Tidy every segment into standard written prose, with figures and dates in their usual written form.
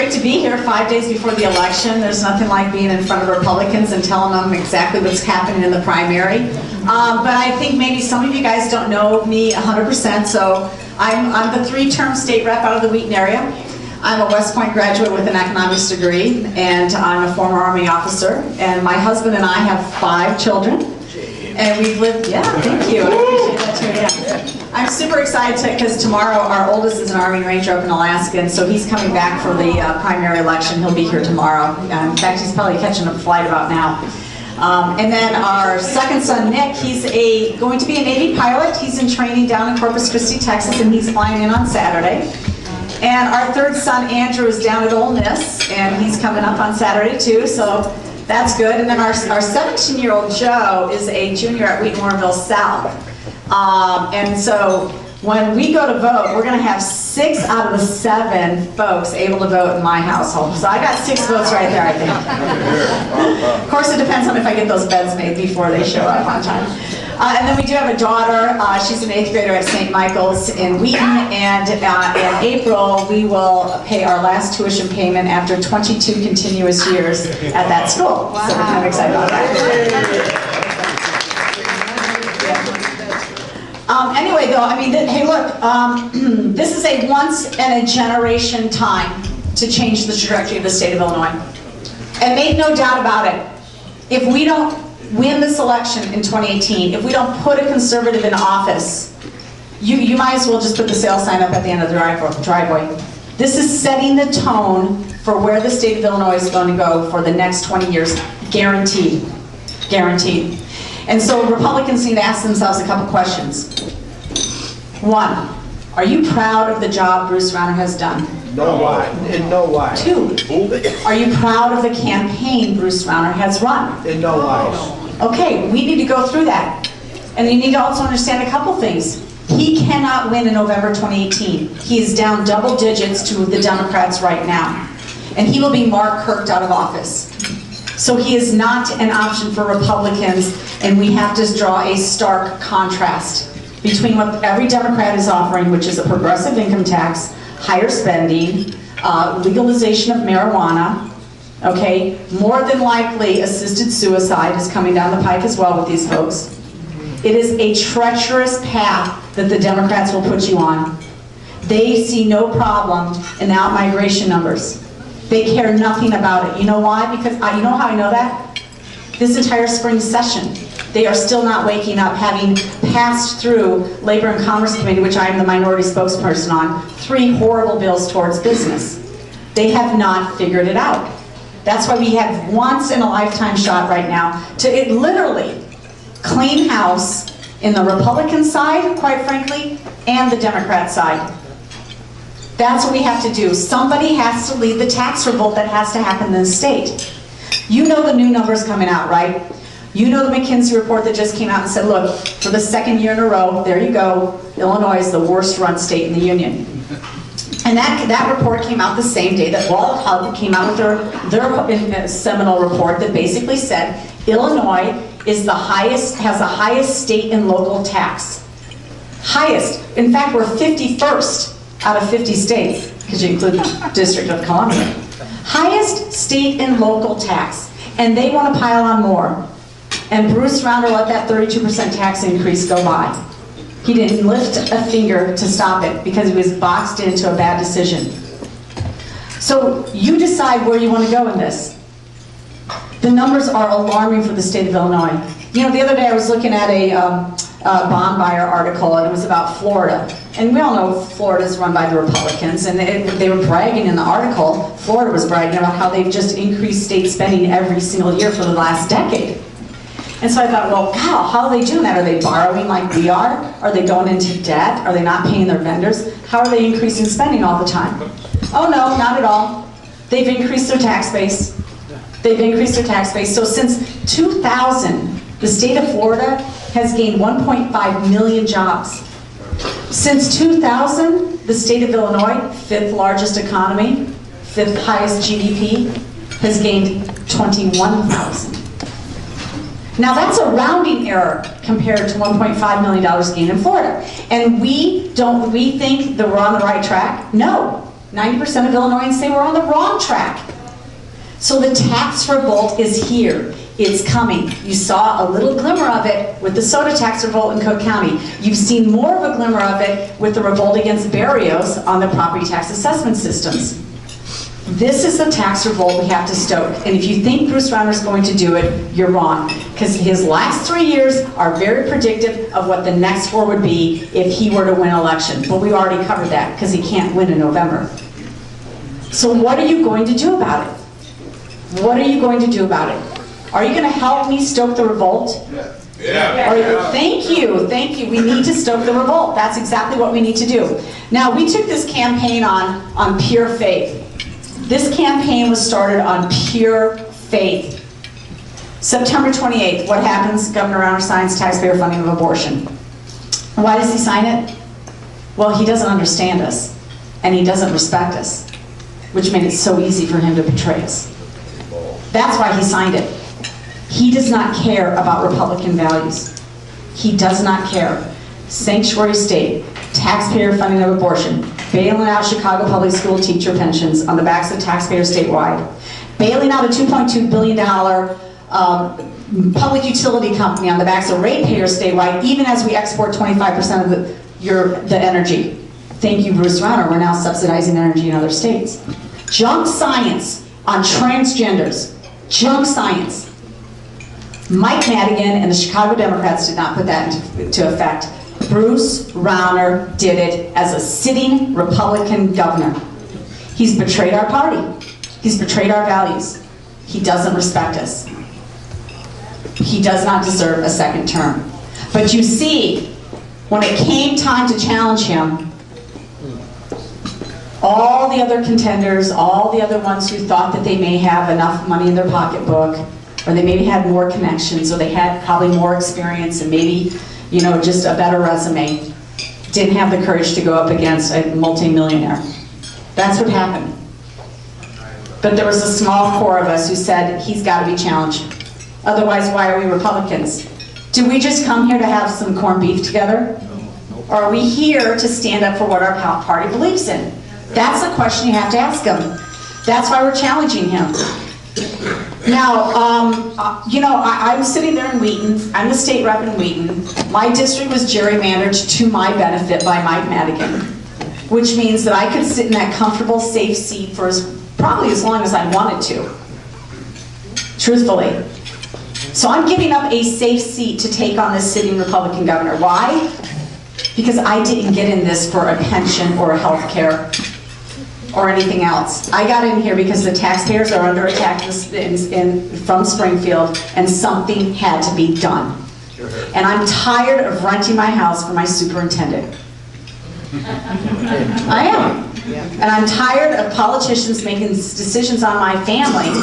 great to be here 5 days before the election. There's nothing like being in front of Republicans and telling them exactly what's happening in the primary. But I think maybe some of you guys don't know me 100%, so I'm the 3-term state rep out of the Wheaton area. I'm a West Point graduate with an economics degree, and I'm a former Army officer. And my husband and I have 5 children. And we've lived, yeah, thank you. I appreciate that too, yeah. I'm super excited because tomorrow our oldest is an Army Ranger up in Alaska, and so he's coming back for the primary election. He'll be here tomorrow. In fact, he's probably catching a flight about now. And then our second son, Nick, he's going to be a Navy pilot. He's in training down in Corpus Christi, Texas, and he's flying in on Saturday. And our third son, Andrew, is down at Ole Miss, and he's coming up on Saturday too, so that's good. And then our 17-year-old Joe is a junior at Wheaton Warrenville South. And so when we go to vote, we're going to have 6 out of the 7 folks able to vote in my household. So I got 6 votes right there, I think. Of course, it depends on if I get those beds made before they show up on time. And then we do have a daughter. She's an 8th grader at St. Michael's in Wheaton. And in April, we will pay our last tuition payment after 22 continuous years at that school. Wow. So we're kind of excited about that. Anyway, though, I mean, hey, look, this is a once-in-a-generation time to change the trajectory of the state of Illinois. And make no doubt about it, if we don't win this election in 2018, if we don't put a conservative in office, you might as well just put the sale sign up at the end of the driveway. This is setting the tone for where the state of Illinois is going to go for the next 20 years, guaranteed. Guaranteed. And so Republicans need to ask themselves a couple questions. 1, are you proud of the job Bruce Rauner has done? No, why? No, why? 2, are you proud of the campaign Bruce Rauner has run? No, why? Okay, we need to go through that. And you need to also understand a couple things. He cannot win in November 2018. He is down double digits to the Democrats right now. And he will be Mark Kirked out of office. So he is not an option for Republicans, and we have to draw a stark contrast between what every Democrat is offering, which is a progressive income tax, higher spending, legalization of marijuana, okay? More than likely, assisted suicide is coming down the pike as well with these folks. It is a treacherous path that the Democrats will put you on. They see no problem in out-migration numbers. They care nothing about it. You know why? Because you know how I know that? This entire spring session, they are still not waking up, having passed through Labor and Commerce Committee, which I am the minority spokesperson on, 3 horrible bills towards business. They have not figured it out. That's why we have once-in-a-lifetime shot right now to literally clean house in the Republican side, quite frankly, and the Democrat side. That's what we have to do. Somebody has to lead the tax revolt that has to happen in the state. You know the new numbers coming out, right? You know the McKinsey report that just came out and said, look, for the 2nd year in a row, there you go, Illinois is the worst run state in the union. And that report came out the same day that Walt came out with their seminal report that basically said Illinois is has the highest state and local tax. Highest. In fact, we're 51st out of 50 states, because you include the District of Columbia. Highest state and local tax. And they want to pile on more. And Bruce Rauner let that 32% tax increase go by. He didn't lift a finger to stop it because he was boxed into a bad decision. So you decide where you want to go in this. The numbers are alarming for the state of Illinois. You know, the other day I was looking at a bond buyer article, and it was about Florida. And we all know Florida is run by the Republicans, and they were bragging in the article, Florida was bragging about how they've just increased state spending every single year for the last decade. And so I thought, well, wow, how are they doing that? Are they borrowing like we are? Are they going into debt? Are they not paying their vendors? How are they increasing spending all the time? Oh no, not at all. They've increased their tax base. They've increased their tax base. So since 2000, the state of Florida has gained 1.5 million jobs. Since 2000, the state of Illinois, 5th largest economy, 5th highest GDP, has gained 21,000. Now that's a rounding error compared to $1.5 million gained in Florida. And we think that we're on the right track? No. 90% of Illinoisans say we're on the wrong track. So the tax revolt is here. It's coming. You saw a little glimmer of it with the soda tax revolt in Cook County. You've seen more of a glimmer of it with the revolt against barrios on the property tax assessment systems. This is the tax revolt we have to stoke. And if you think Bruce Rauner's going to do it, you're wrong. Because his last 3 years are very predictive of what the next 4 would be if he were to win an election. But we already covered that because he can't win in November. So what are you going to do about it? What are you going to do about it? Are you going to help me stoke the revolt? Yeah. Thank you, thank you. We need to stoke the revolt. That's exactly what we need to do. Now, we took this campaign on pure faith. This campaign was started on pure faith. September 28th, what happens? Governor Rauner signs taxpayer funding of abortion. Why does he sign it? Well, he doesn't understand us, and he doesn't respect us, which made it so easy for him to betray us. That's why he signed it. He does not care about Republican values. He does not care. Sanctuary state, taxpayer funding of abortion, bailing out Chicago public school teacher pensions on the backs of taxpayers statewide, bailing out a $2.2 billion public utility company on the backs of ratepayers statewide, even as we export 25% of the energy. Thank you, Bruce Rauner. We're now subsidizing energy in other states. Junk science on transgenders. Junk science. Mike Madigan and the Chicago Democrats did not put that into effect. Bruce Rauner did it as a sitting Republican governor. He's betrayed our party. He's betrayed our values. He doesn't respect us. He does not deserve a second term. But you see, when it came time to challenge him, all the other contenders, all the other ones who thought that they may have enough money in their pocketbook, or they maybe had more connections, or they had probably more experience and maybe, you know, just a better resume, didn't have the courage to go up against a multimillionaire. That's what happened. But there was a small core of us who said, he's got to be challenged. Otherwise, why are we Republicans? Do we just come here to have some corned beef together? Or are we here to stand up for what our party believes in? That's the question you have to ask him. That's why we're challenging him. Now, you know, I'm sitting there in Wheaton. I'm the state rep in Wheaton. My district was gerrymandered to my benefit by Mike Madigan, which means that I could sit in that comfortable, safe seat for probably as long as I wanted to, truthfully. So I'm giving up a safe seat to take on this sitting Republican governor. Why? Because I didn't get in this for a pension or a health care or anything else. I got in here because the taxpayers are under attack from Springfield, and something had to be done. And I'm tired of renting my house for my superintendent. I am. And I'm tired of politicians making decisions on my family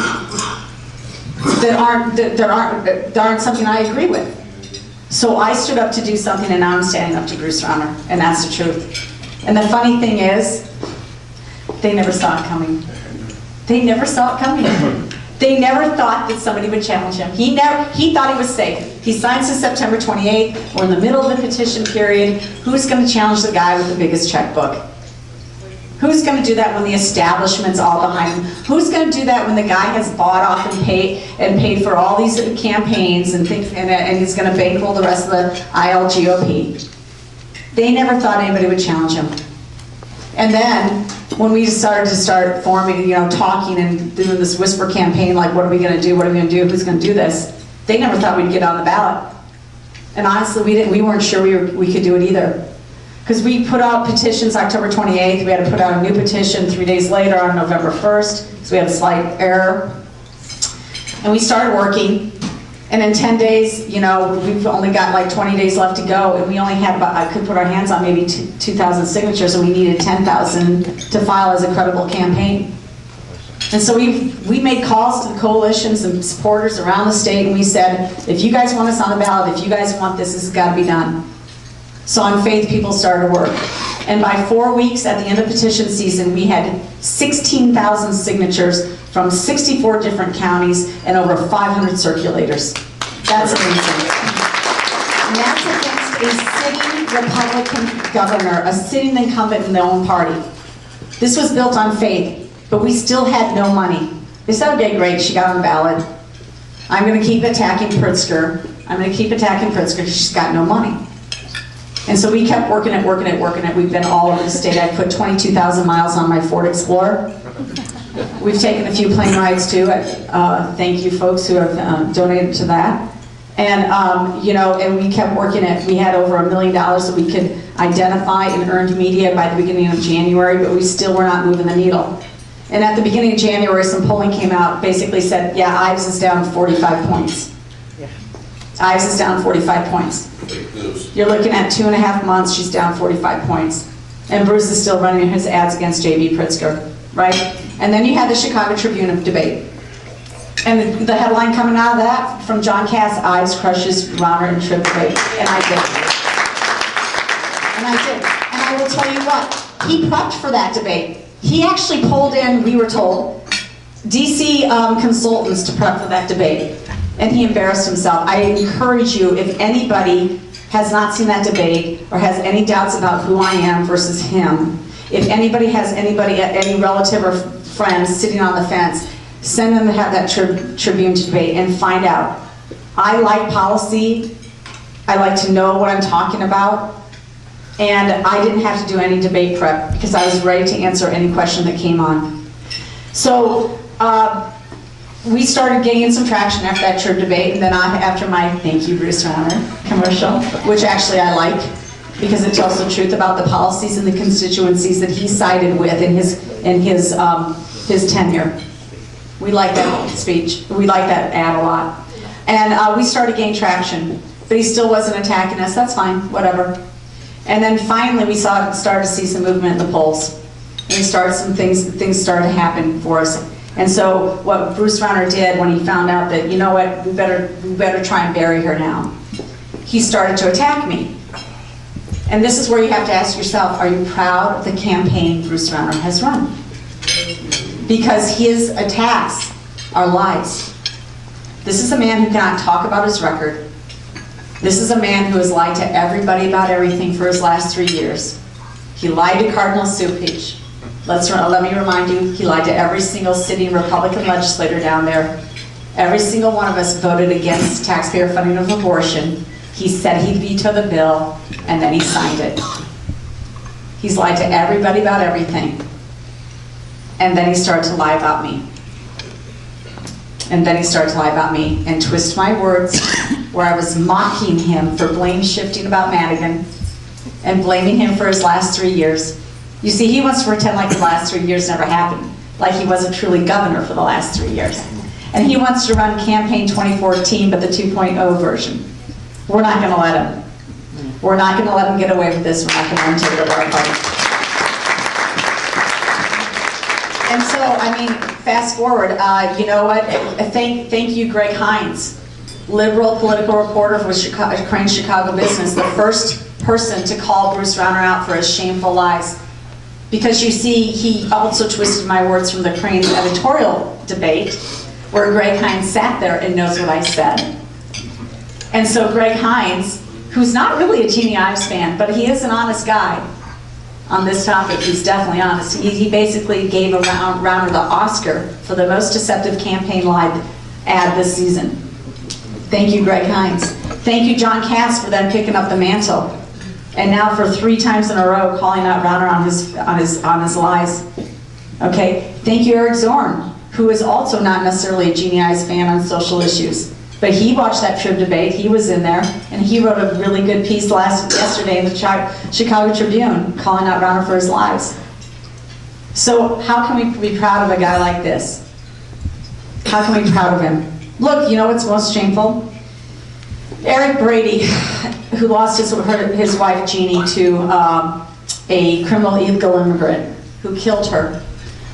that aren't something I agree with. So I stood up to do something, and now I'm standing up to Bruce Rauner, and that's the truth. And the funny thing is, they never saw it coming. They never saw it coming. They never thought that somebody would challenge him. He thought he was safe. He signs to September 28th. We're in the middle of the petition period. Who's going to challenge the guy with the biggest checkbook? Who's going to do that when the establishment's all behind him? Who's going to do that when the guy has bought off and paid for all these campaigns and he's going to bankroll the rest of the ILGOP? They never thought anybody would challenge him. And then when we started forming, you know, talking and doing this whisper campaign, like, what are we going to do? What are we going to do? Who's going to do this? They never thought we'd get on the ballot. And honestly, we weren't sure we could do it either. Because we put out petitions October 28th. We had to put out a new petition 3 days later on November 1st. So we had a slight error. And we started working. And in 10 days, you know, we've only got like 20 days left to go. And we only had about, I could put our hands on maybe 2,000 signatures, and we needed 10,000 to file as a credible campaign. And so we made calls to the coalitions and supporters around the state, and we said, if you guys want us on the ballot, if you guys want this, this has got to be done. So on faith, people started work. And by 4 weeks at the end of petition season, we had 16,000 signatures from 64 different counties and over 500 circulators. That's amazing. And that's against a sitting Republican governor, a sitting incumbent in their own party. This was built on faith, but we still had no money. They said, okay, great, she got on the ballot. I'm going to keep attacking Pritzker. I'm going to keep attacking Pritzker because she's got no money. And so we kept working it. We've been all over the state. I put 22,000 miles on my Ford Explorer. We've taken a few plane rides too. Thank you folks who have donated to that. And you know, and we kept working it. We had over $1 million that we could identify and earned media by the beginning of January, but we still were not moving the needle. And at the beginning of January, some polling came out, basically said, yeah, Ives is down 45 points. Ives is down 45 points. You're looking at 2.5 months, she's down 45 points. And Bruce is still running his ads against J.B. Pritzker, right? And then you had the Chicago Tribune debate. And the headline coming out of that, from John Cass, Ives crushes Rauner in Trib debate. And I did. And I did. And I will tell you what, he prepped for that debate. He actually pulled in, we were told, DC consultants to prep for that debate. And he embarrassed himself. I encourage you, if anybody has not seen that debate or has any doubts about who I am versus him, if anybody has any relative or friend sitting on the fence, send them to have that Tribune debate and find out. I like policy. I like to know what I'm talking about. And I didn't have to do any debate prep because I was ready to answer any question that came on. So we started gaining some traction after that Trib debate, and then after my thank you Bruce Rauner commercial, which actually I like because it tells the truth about the policies and the constituencies that he sided with in his tenure. We like that speech. We like that ad a lot. And we started gaining traction, but he still wasn't attacking us. That's fine, whatever. And then finally we started to see some movement in the polls. And things started to happen for us. And so what Bruce Rauner did when he found out that, you know what, we better try and bury her now, he started to attack me. And this is where you have to ask yourself, are you proud of the campaign Bruce Rauner has run? Because his attacks are lies. This is a man who cannot talk about his record. This is a man who has lied to everybody about everything for his last 3 years. He lied to Cardinal Supich. Let me remind you, he lied to every single sitting Republican legislator down there. Every single one of us voted against taxpayer funding of abortion. He said he'd veto the bill, and then he signed it. He's lied to everybody about everything. And then he started to lie about me. And then he started to lie about me and twist my words where I was mocking him for blame shifting about Madigan and blaming him for his last 3 years. You see, he wants to pretend like the last 3 years never happened, like he wasn't truly governor for the last 3 years. And he wants to run campaign 2014, but the 2.0 version. We're not going to let him. We're not going to let him get away with this. We're not going to let him take it over our party. And so, I mean, fast forward, you know what? Thank you, Greg Hines, liberal political reporter for Crane's Chicago Business, the first person to call Bruce Rauner out for his shameful lies. Because you see, he also twisted my words from the Crane's editorial debate, where Greg Hines sat there and knows what I said. And so Greg Hines, who's not really a Jeannie Ives fan, but he is an honest guy on this topic, he's definitely honest. He basically gave Rauner the Oscar for the most deceptive campaign lie ad this season. Thank you, Greg Hines. Thank you, John Cass, for then picking up the mantle. And now for 3 times in a row calling out Rauner on his lies. Okay, thank you, Eric Zorn, who is also not necessarily a Jeannie Ives fan on social issues. But he watched that Trib debate, he was in there, and he wrote a really good piece yesterday in the Chicago Tribune calling out Rauner for his lies. So how can we be proud of a guy like this? How can we be proud of him? Look, you know what's most shameful? Eric Brady, who lost his wife Jeannie to a criminal illegal immigrant who killed her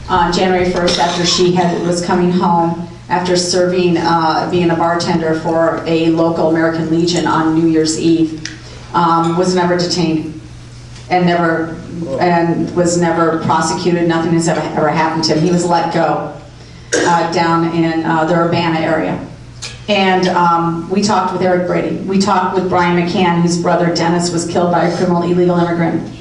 on January 1st after she was coming home after serving, being a bartender for a local American Legion on New Year's Eve, was never detained and was never prosecuted. Nothing has ever happened to him. He was let go down in the Urbana area. And we talked with Eric Brady. We talked with Brian McCann, whose brother Dennis was killed by a criminal illegal immigrant.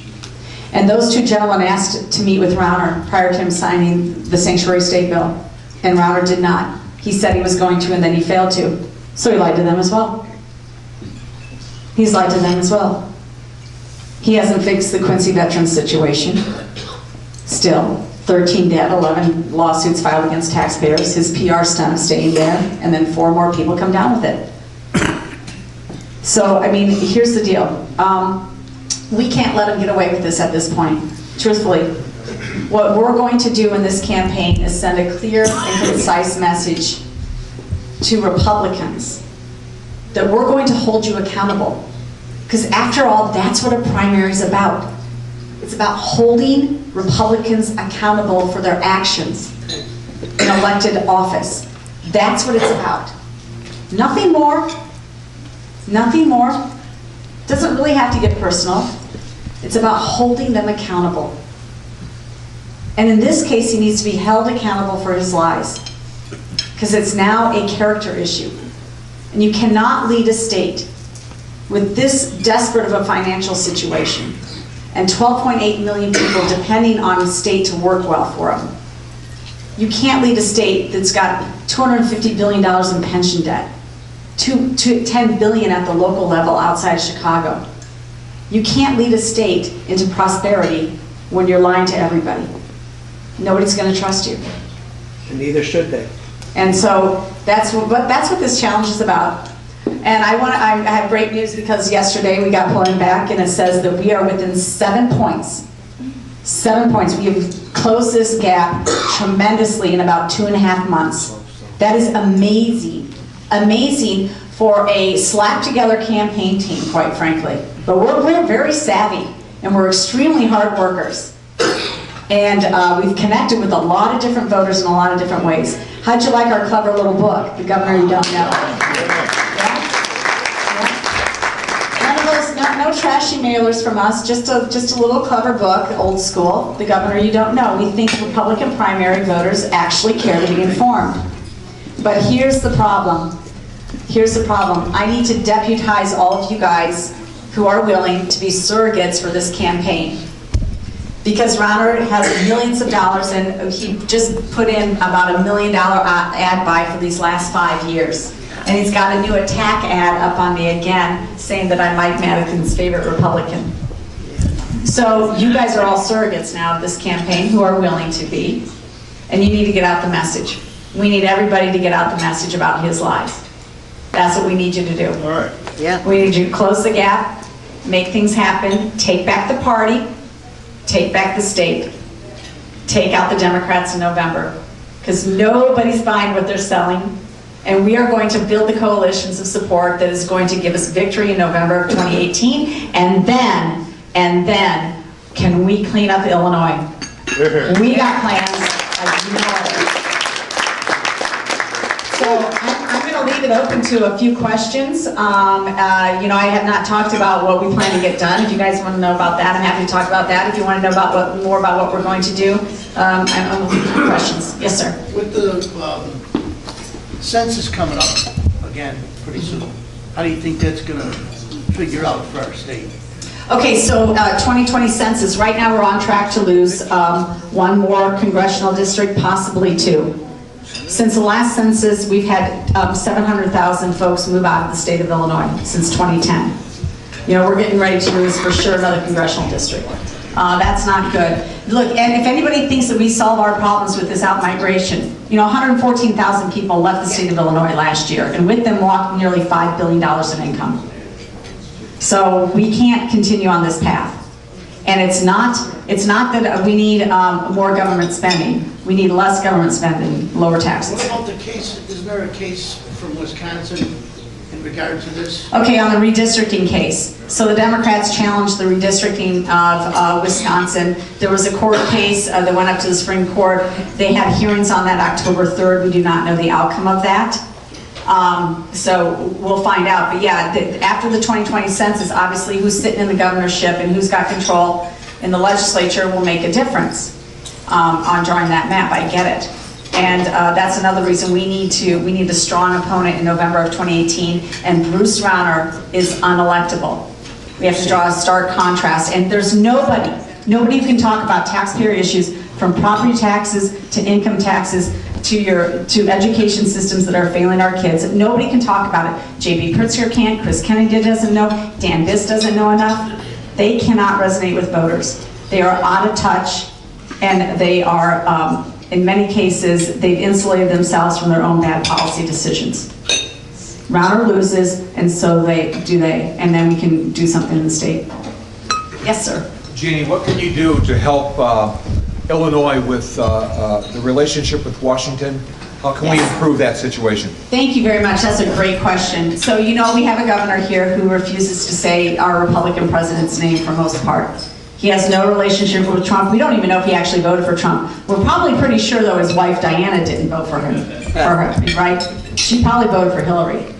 And those two gentlemen asked to meet with Rauner prior to him signing the sanctuary state bill. And Rauner did not. He said he was going to, and then he failed to. So he lied to them as well. He's lied to them as well. He hasn't fixed the Quincy veterans situation. Still, 13 dead, 11 lawsuits filed against taxpayers. His PR stunt of staying there, and then 4 more people come down with it. So, I mean, here's the deal. We can't let him get away with this at this point, truthfully. What we're going to do in this campaign is send a clear and concise message to Republicans that we're going to hold you accountable. Because after all, that's what a primary is about. It's about holding Republicans accountable for their actions in elected office. That's what it's about. Nothing more. Nothing more. Doesn't really have to get personal. It's about holding them accountable. And in this case, he needs to be held accountable for his lies. Because it's now a character issue. And you cannot lead a state with this desperate of a financial situation and 12.8 million people depending on the state to work well for them. You can't lead a state that's got $250 billion in pension debt, $10 billion at the local level outside Chicago. You can't lead a state into prosperity when you're lying to everybody. Nobody's going to trust you. And neither should they. And so that's what this challenge is about. And I have great news because yesterday we got pulling back and it says that we are within 7 points. 7 points. We have closed this gap tremendously in about 2.5 months. That is amazing. Amazing for a slapped together campaign team, quite frankly. But we're very savvy and we're extremely hard workers. And we've connected with a lot of different voters in a lot of different ways. How'd you like our clever little book, The Governor You Don't Know? Yeah? None of those, no trashy mailers from us, just a little clever book, old school, The Governor You Don't Know. We think Republican primary voters actually care to be informed. But here's the problem. Here's the problem. I need to deputize all of you guys who are willing to be surrogates for this campaign. Because Rauner has millions of dollars and he just put in about $1 million ad buy for these last 5 years. And he's got a new attack ad up on me again saying that I'm Mike Madigan's favorite Republican. So you guys are all surrogates now of this campaign who are willing to be. And you need to get out the message. We need everybody to get out the message about his lies. That's what we need you to do. All right. Yeah. We need you to close the gap, make things happen, take back the party, take back the state, take out the Democrats in November, because nobody's buying what they're selling, and we are going to build the coalitions of support that is going to give us victory in November of 2018, and then, can we clean up Illinois? We got plans, as you know. So I'm going to leave it open to a few questions. I have not talked about what we plan to get done. If you guys want to know about that, I'm happy to talk about that. If you want to know about more about what we're going to do, I'm open for questions. Yes, sir. With the census coming up again pretty soon, how do you think that's going to figure out for our state? Okay, so 2020 census, right now we're on track to lose 1 more congressional district, possibly 2. Since the last census, we've had 700,000 folks move out of the state of Illinois since 2010. We're getting ready to lose for sure another congressional district. That's not good. Look, and if anybody thinks that we solve our problems with this out-migration, 114,000 people left the state of Illinois last year, and with them walked nearly $5 billion in income. So we can't continue on this path. And it's not that we need more government spending. We need less government spending, lower taxes. What about the case, is there a case from Wisconsin in regard to this? Okay, on the redistricting case. So the Democrats challenged the redistricting of Wisconsin. There was a court case that went up to the Supreme Court. They had hearings on that October 3rd. We do not know the outcome of that. So we'll find out. But yeah, after the 2020 census, obviously who's sitting in the governorship and who's got control in the legislature will make a difference on drawing that map. I get it. And that's another reason we need a strong opponent in November of 2018, and Bruce Rauner is unelectable. We have to draw a stark contrast, and there's nobody Nobody can talk about taxpayer issues, from property taxes to income taxes to education systems that are failing our kids. Nobody can talk about it. J.B. Pritzker can't, Chris Kennedy doesn't know, Dan Biss doesn't know enough. They cannot resonate with voters. They are out of touch, and they are, in many cases, they've insulated themselves from their own bad policy decisions. Rauner loses, and so do they, and then we can do something in the state. Yes, sir. Jeannie, what can you do to help Illinois with the relationship with Washington? How can we improve that situation? Thank you very much. That's a great question. So, you know, we have a governor here who refuses to say our Republican president's name for most part. He has no relationship with Trump. We don't even know if he actually voted for Trump. We're probably pretty sure, though, his wife Diana didn't vote for him, right? She probably voted for Hillary.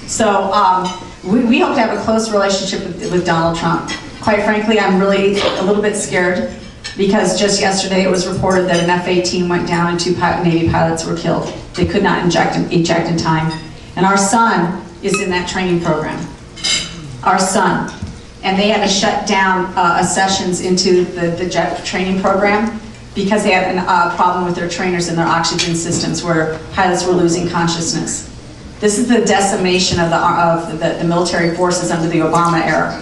So we hope to have a close relationship with Donald Trump. Quite frankly, I'm really a little bit scared, because just yesterday it was reported that an F-18 went down and 2 Navy pilots were killed. They could not eject in time. And our son is in that training program. Our son. And they had to shut down sessions into the jet training program because they had a problem with their trainers and their oxygen systems where pilots were losing consciousness. This is the decimation of the military forces under the Obama era,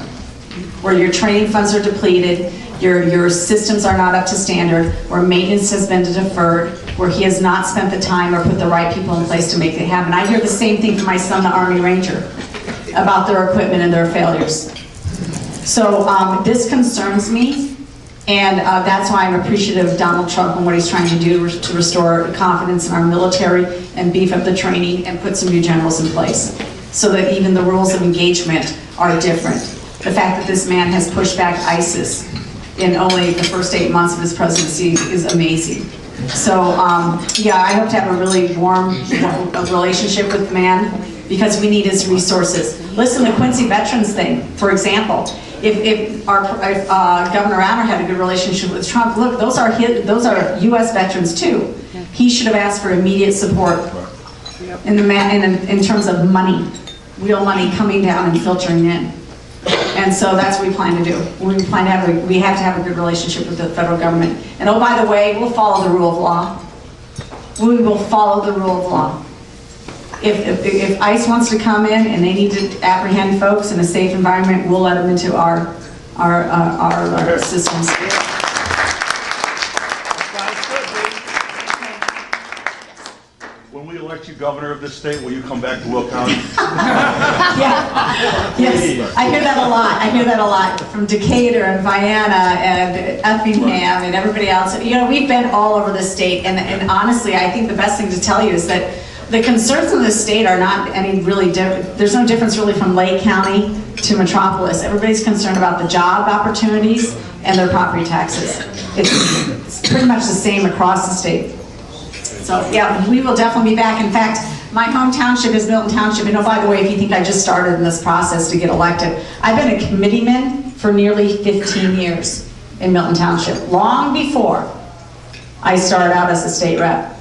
where your training funds are depleted, your systems are not up to standard, where maintenance has been deferred, where he has not spent the time or put the right people in place to make it happen. I hear the same thing from my son, the Army Ranger, about their equipment and their failures. So this concerns me, and that's why I'm appreciative of Donald Trump and what he's trying to do to restore confidence in our military and beef up the training and put some new generals in place so that even the rules of engagement are different. The fact that this man has pushed back ISIS in only the first 8 months of his presidency is amazing. So yeah, I hope to have a really warm relationship with the man, because we need his resources. Listen, the Quincy Veterans thing, for example, if Governor Rauner had a good relationship with Trump, look, those are U.S. veterans too. He should have asked for immediate support in terms of money, real money coming down and filtering in. And so that's what we plan to do. We have to have a good relationship with the federal government. And oh, by the way, we'll follow the rule of law. We will follow the rule of law. If ICE wants to come in and they need to apprehend folks in a safe environment, we'll let them into our systems. When we elect you governor of this state, will you come back to Will County? Yeah. Yes, I hear that a lot. I hear that a lot from Decatur and Vienna and Effingham and everybody else. You know, we've been all over the state, and honestly, I think the best thing to tell you is that the concerns in the state are not any really different. There's no difference really from Lake County to Metropolis. Everybody's concerned about the job opportunities and their property taxes. It's pretty much the same across the state. So yeah, we will definitely be back. In fact, my home township is Milton Township. And oh, by the way, if you think I just started in this process to get elected, I've been a committeeman for nearly 15 years in Milton Township, long before I started out as a state rep.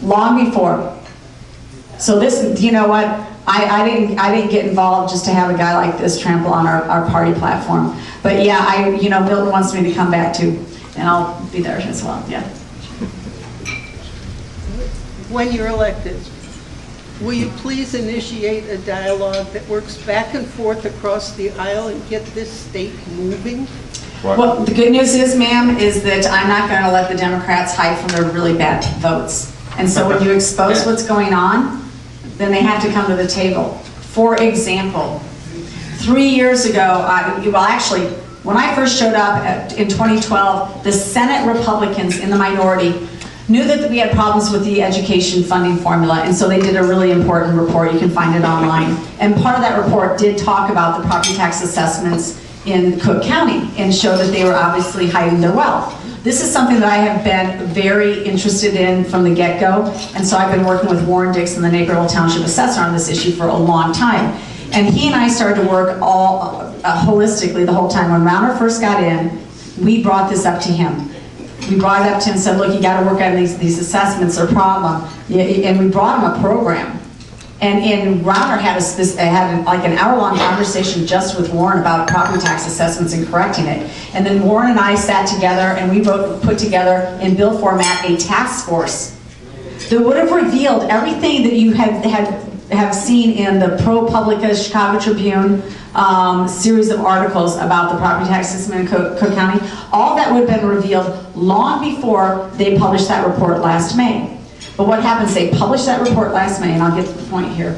Long before. So this, you know what? I didn't get involved just to have a guy like this trample on our party platform. But yeah, Milton wants me to come back too, and I'll be there as well. Yeah. When you're elected, will you please initiate a dialogue that works back and forth across the aisle and get this state moving? Right. Well, the good news is, ma'am, is that I'm not going to let the Democrats hide from their really bad votes. And so when you expose what's going on, then they have to come to the table. For example, 3 years ago, when I first showed up in 2012, the Senate Republicans in the minority knew that we had problems with the education funding formula, and so they did a really important report. You can find it online. And part of that report did talk about the property tax assessments in Cook County and show that they were obviously hiding their wealth. This is something that I have been very interested in from the get-go, and so I've been working with Warren Dixon, the Naperville Township assessor, on this issue for a long time. And he and I started to work all holistically the whole time. When Rauner first got in, we brought this up to him. We brought it up to him and said, look, you got to work on these assessments, are a problem. And we brought him a program. And Rauner had like an hour-long conversation just with Warren about property tax assessments and correcting it. And then Warren and I sat together and we put together in bill format a task force that would have revealed everything that you have seen in the ProPublica Chicago Tribune series of articles about the property tax system in Cook County. All that would have been revealed long before they published that report last May. But what happens, they published that report last May, and I'll get to the point here,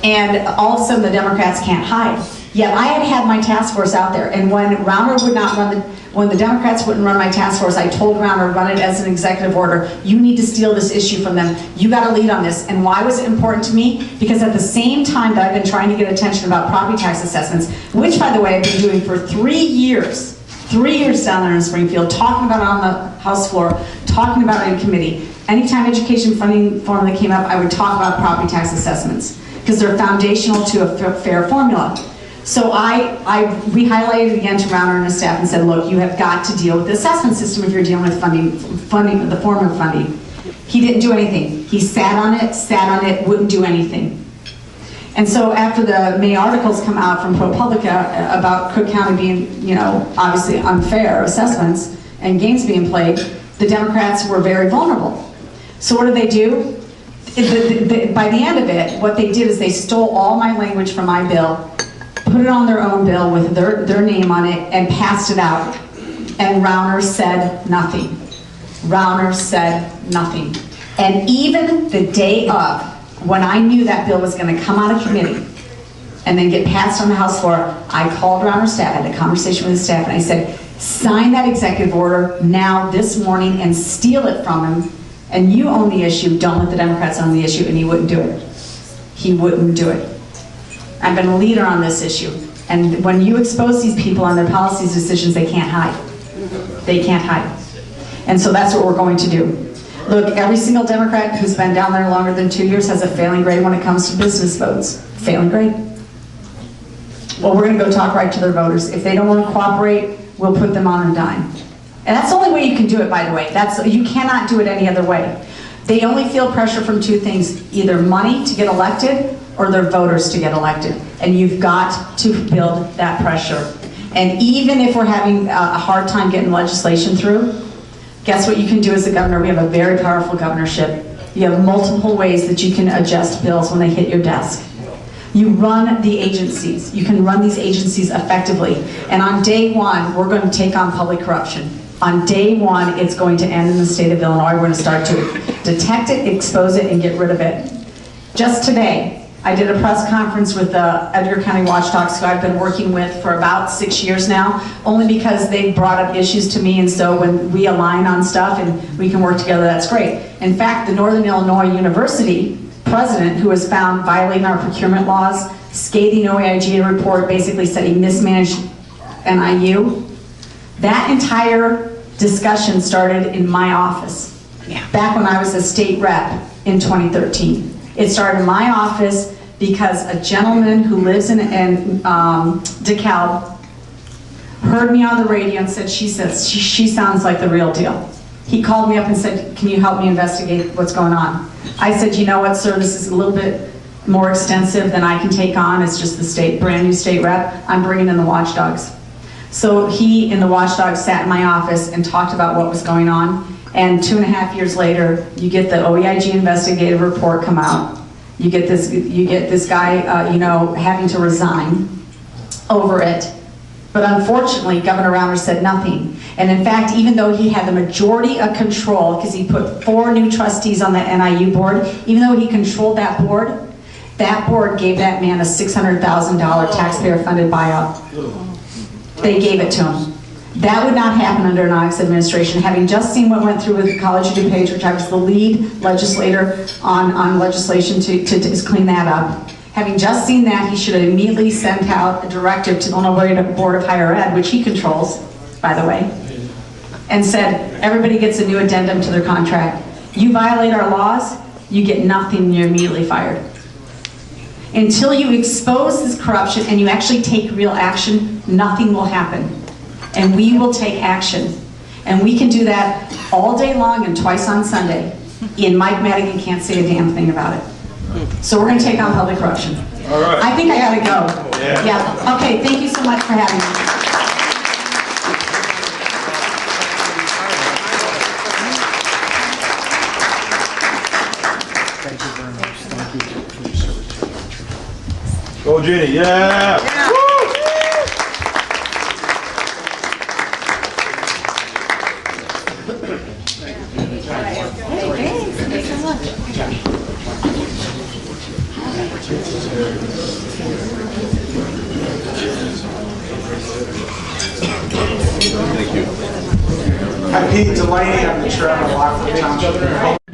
and all of a sudden the Democrats can't hide. Yet I had my task force out there, and when Rauner would not run when the Democrats wouldn't run my task force, I told Rauner, run it as an executive order. You need to steal this issue from them. You got to lead on this. And why was it important to me? Because at the same time that I've been trying to get attention about property tax assessments, which by the way I've been doing for 3 years down there in Springfield, talking about it on the House floor, talking about it in committee. Anytime education funding formula came up, I would talk about property tax assessments because they're foundational to a fair formula. So we highlighted it again to Rauner and his staff and said, look, you have got to deal with the assessment system if you're dealing with funding, the formula funding. He didn't do anything. He sat on it, wouldn't do anything. And so after the May articles come out from ProPublica about Cook County being, obviously unfair assessments and games being played, the Democrats were very vulnerable. So what did they do? By the end of it, what they did is they stole all my language from my bill, put it on their own bill with their name on it, and passed it out. And Rauner said nothing. Rauner said nothing. And even the day of, when I knew that bill was going to come out of committee and then get passed on the House floor, I called Rauner's staff, I had a conversation with his staff, and I said, sign that executive order now, this morning, and steal it from him. And you own the issue, don't let the Democrats own the issue. And he wouldn't do it. He wouldn't do it. I've been a leader on this issue. And when you expose these people on their policies decisions, they can't hide. They can't hide. And so that's what we're going to do. Look, every single Democrat who's been down there longer than 2 years has a failing grade when it comes to business votes. Failing grade. Well, we're going to go talk right to their voters. If they don't want to cooperate, we'll put them on a dime. And that's the only way you can do it, by the way. You cannot do it any other way. They only feel pressure from two things, either money to get elected or their voters to get elected. And you've got to build that pressure. And even if we're having a hard time getting legislation through, guess what you can do as a governor? We have a very powerful governorship. You have multiple ways that you can adjust bills when they hit your desk. You run the agencies. You can run these agencies effectively. And on day one, we're going to take on public corruption. On day one, it's going to end in the state of Illinois. We're going to start to detect it, expose it, and get rid of it. Just today, I did a press conference with the Edgar County Watchdogs, who I've been working with for about 6 years now, only because they brought up issues to me, and so when we align on stuff and we can work together, that's great. In fact, the Northern Illinois University president, who was found violating our procurement laws, scathing OAIG report, basically said he mismanaged NIU. That entire discussion started in my office, back when I was a state rep in 2013. It started in my office because a gentleman who lives in DeKalb heard me on the radio and said, she sounds like the real deal. He called me up and said, can you help me investigate what's going on? I said, you know what, sir, this is a little bit more extensive than I can take on. It's just the brand new state rep. I'm bringing in the watchdogs. So he and the watchdogs sat in my office and talked about what was going on. And 2.5 years later, you get the OEIG investigative report come out. You get this guy, having to resign over it. But unfortunately, Governor Rauner said nothing. And in fact, even though he had the majority of control, because he put 4 new trustees on the NIU board, even though he controlled that board gave that man a $600,000 taxpayer-funded buyout. They gave it to him. That would not happen under an Ives administration. Having just seen what went through with the College of DuPage, which I was the lead legislator on legislation to clean that up. Having just seen that, he should have immediately sent out a directive to the Illinois Board of Higher Ed, which he controls, by the way, and said, everybody gets a new addendum to their contract. You violate our laws, you get nothing, and you're immediately fired. Until you expose this corruption and you actually take real action, nothing will happen. And we will take action. And we can do that all day long and twice on Sunday. And Mike Madigan can't say a damn thing about it. So we're gonna take on public corruption. All right. I think I gotta go. Yeah. Okay, thank you so much for having me. Go, Jeannie, yeah! Hi, Pete Delaney. I'm the chairman of Lockport Township.